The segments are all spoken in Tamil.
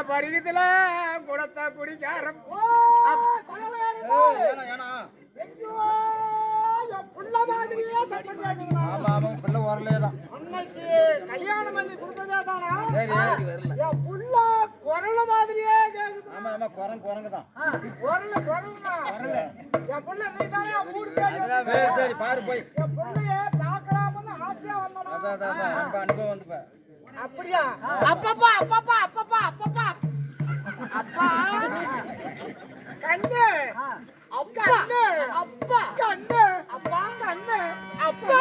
படிக்கத்துல குடத்த குடிக்காரம் புள்ள மாதிரியே சட்டம் வரலேதான் அன்னைக்கு கல்யாணம் பண்ணி கொடுத்ததே தானா என் புள்ள குரல மாதிரியே கேக்குது. ஆமா ஆமா குரங்குதான் குரலுங்க என் புள்ள நீ தானே மூடு சரி பாரு போய் என் புள்ளைய பார்க்கலாம்னு ஆசையா வந்தோம் அனுபவம் வந்து அப்படியா அப்பப்பா அப்பப்பா அப்பப்பா அப்பப்பா அப்பா கண்ணு அப்பா அப்பா கண்ணு அப்பா கண்ணு அப்பா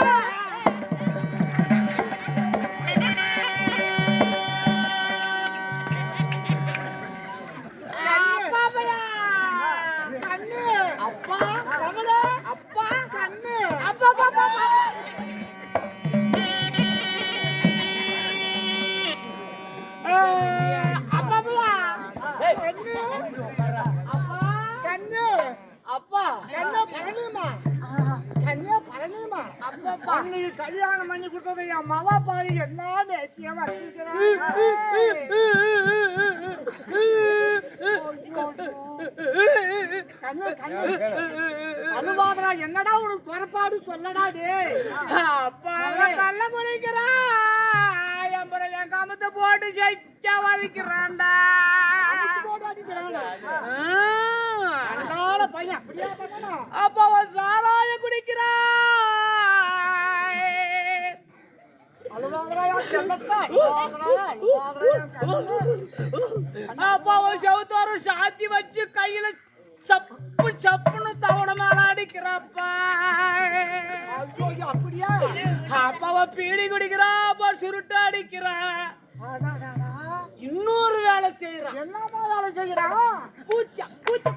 அன்னைக்கு கல்யாணம் பண்ணி கொடுத்தது என் மவா பாரு என்ன ஐக்கியமா அழுவாதரா என்னடா உனக்கு புறப்பாடு சொல்லடா டே அப்பா கள்ள குடிக்கிறா என் காமத்தை போட்டு ஜெயிச்சா வதிக்கிறான்டா பையன் அப்படியா பண்ணணும் அப்ப அவன் சாராய குடிக்கிறா அப்ப அவன் செவத்தோரம் சாத்தி வச்சு கையில சப்பு சப்புன்னு தவண மேல அடிக்கிறாப்பா அப்படியா அப்ப அவன் பீடி குடிக்கிறா அப்ப சுருட்டு அடிக்கிறா இன்னொரு வேலை செய்யறான் என்னமா வேலை செய்யறான் பூச்சா பூச்சா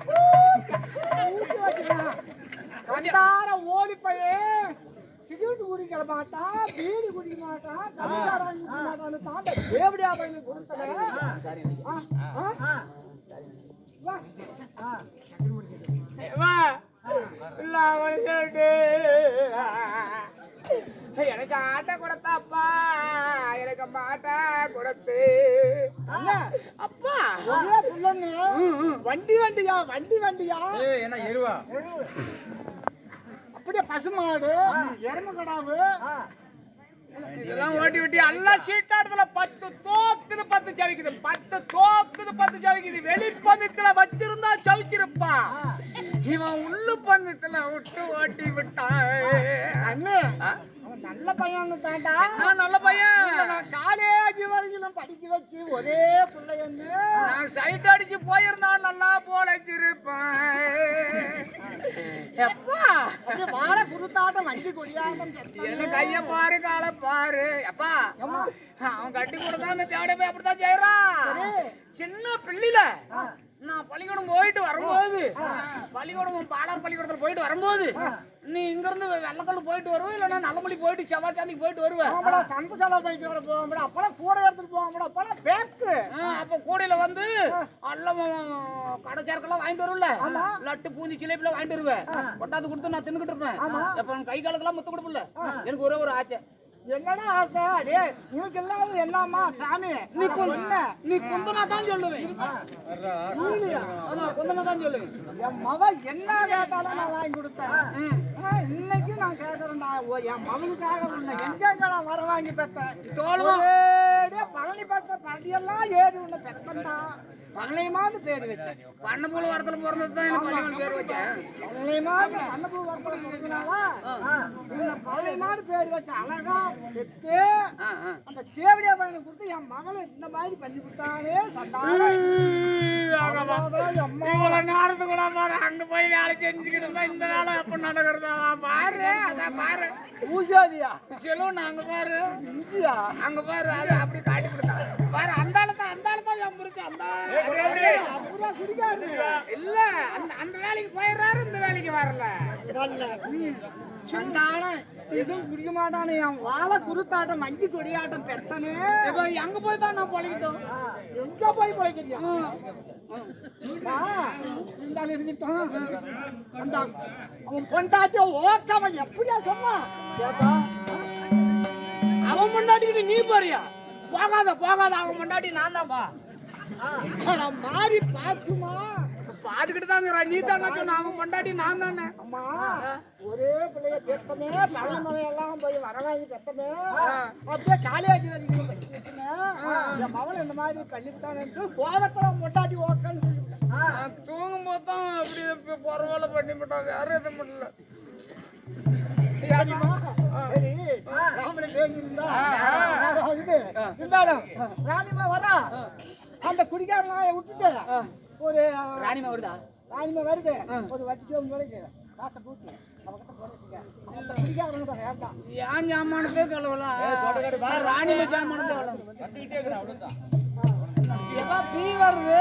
கண்டார ஓடி பையே சிகரெட் குடிக்க மாட்டான் பீடி குடிக்க மாட்டான் கம்சாரம் குடிக்க மாட்டான்னு தாண்ட எப்படியா பையன் கொடுத்தேன் எனக்கு ஆட்டை கொடுத்தாப்பா எனக்கு மாட்டா கொடுத்து அப்பா வண்டி வண்டியா வண்டி வண்டியா என்ன எருவா அப்படியே பசுமாடு எருமை கடாவு இதெல்லாம் ஓட்டி விட்டி எல்லாம் சீட்டாடுதுல 10 தோக்குது 10 சவிக்குது 10 தோக்குது 10 சவிக்குது வெளிப்பந்தத்துல வச்சிருந்தா சவிச்சிருப்பா இவன் உள்ளு பந்தத்துல விட்டு ஓட்டி விட்டான் அண்ணே அவன் நல்ல பையன் தாண்டா நல்ல பையன் காலேஜ் வரைக்கும் படிக்க வச்சு ஒரே பிள்ளைன்னு நான் சைட் அடிச்சு போயிருந்தா நல்லா போலச்சிருப்பேன் எப்பா வாழ குருத்தாட்டம் வண்டி கொடியாட்டம் என்ன கைய பாரு கால பாரு அப்பா அவன் கட்டி கொடுத்தா அந்த தேவடைய போய் அப்படித்தான் செய்யறான் சின்ன பிள்ளைல நான் பள்ளிக்கூடம் போயிட்டு வரும்போது பள்ளிக்கூடம் பாலார் பள்ளிக்கூடத்துல போயிட்டு வரும்போது நீ இங்க இருந்து வெள்ளக்கல்லு போயிட்டு வருவோம் இல்லன்னா நல்லமொழி போயிட்டு செவ்வாய்ச்சாந்திக்கு போயிட்டு வருவேன் சம்பு செலா போயிட்டு வர போவோம் அப்பெல்லாம் கூட எடுத்துட்டு போவோம் அப்பெல்லாம் பேக்கு அப்ப கூடையில வந்து எல்லாம் கடைச்சாருக்கெல்லாம் வாங்கிட்டு வரும்ல லட்டு பூந்தி சிலேபில வாங்கிட்டு வருவேன் கொண்டாந்து கொடுத்து நான் தின்னுக்கிட்டு இருப்பேன் அப்ப கை காலுக்கெல்லாம் முத்து கொடுப்பல எனக்கு ஒரே ஒரு ஆச்சை என்னடா ஆசை அடே உனக்கு எல்லாம் என்னம்மா சாமி நீ குந்தனா தான் சொல்லுவேன் ஆமா குந்தனா தான் சொல்லுவேன் என் மவ என்ன கேட்டாலும் நான் வாங்கி கொடுத்தேன் இன்னைக்கு நான் கேட்கறேன்டா என் மவனுக்காக எங்க வர வாங்கி பெற்றேன் பழனி பெற்ற படியெல்லாம் ஏறி உன்னை பெற்றா பழனியமாவது பேர் வச்சேன் பண்ணப்பூல வரத்துல பிறந்ததுதான் எனக்கு பேர் வச்சேன் பழனியமாவது பண்ணப்பூ வரத்துல பிறந்தனால பழனியமாவது பேர் வச்ச அழகா பெற்று அந்த தேவடியா பையனை கொடுத்து என் மகளை இந்த மாதிரி பண்ணி கொடுத்தாலே நேரத்து கூட பாரு அங்க போய் வேலை செஞ்சுக்கிட்டு இருந்தா இந்த வேலை எப்ப நடக்கிறதா பாரு அதான் பாரு பூஜாதியா செலவு அங்க பாரு இந்தியா அங்க பாரு அது அப்படி காட்டி கொடுத்தாங்க பாரு அந்த ஆளத்தான் என் புரிச்சு அந்த இல்ல அந்த வேலைக்கு போயிடுறாரு இந்த வேலைக்கு வரல எதுவும் குடிக்க மாட்டானு என் வாழை குருத்தாட்டம் மஞ்சு கொடியாட்டம் பெத்தனே எங்க போய் தான் நான் பொழைக்கிட்டோம் எங்க போய் பொழைக்கிறியா அவன் பொண்டாட்டிய ஓக்காம எப்படியா சொன்னா அவன் பொண்டாட்டிக்கிட்டு நீ போறியா போகாத அவன் பொண்டாட்டி நான் தான்ப்பா மாறி பாக்குமா பாத்துக்கிட்டு தான் நீ தானே சொன்ன அவன் பொண்டாட்டி நான் தானே அம்மா ஒரே பிள்ளைய பெத்தமே பழமலை எல்லாம் போய் வரவாங்கி பெத்தமே அப்படியே காலேஜ் வரைக்கும் படிச்சுமே என் மவன் இந்த மாதிரி பண்ணிவிட்டானு கோவத்துல பொண்டாட்டி ஓக்கன்னு சொல்லிவிட்டேன் தூங்கும் போது தான் அப்படி பரவாயில்ல பண்ணிவிட்டான் வேற எதுவும் பண்ணல இருந்தாலும் ராணிமா வரா அந்த குடிக்கார விட்டுட்டு ஒரு ராணிமா வருதா ராணிமா வருது ஒரு வட்டிக்கு முறைக்கு காசை போட்டு ஏன் சாமானத்தே கலவலாம் ராணிமா சாமானத்தே கலவலாம் பீ வருது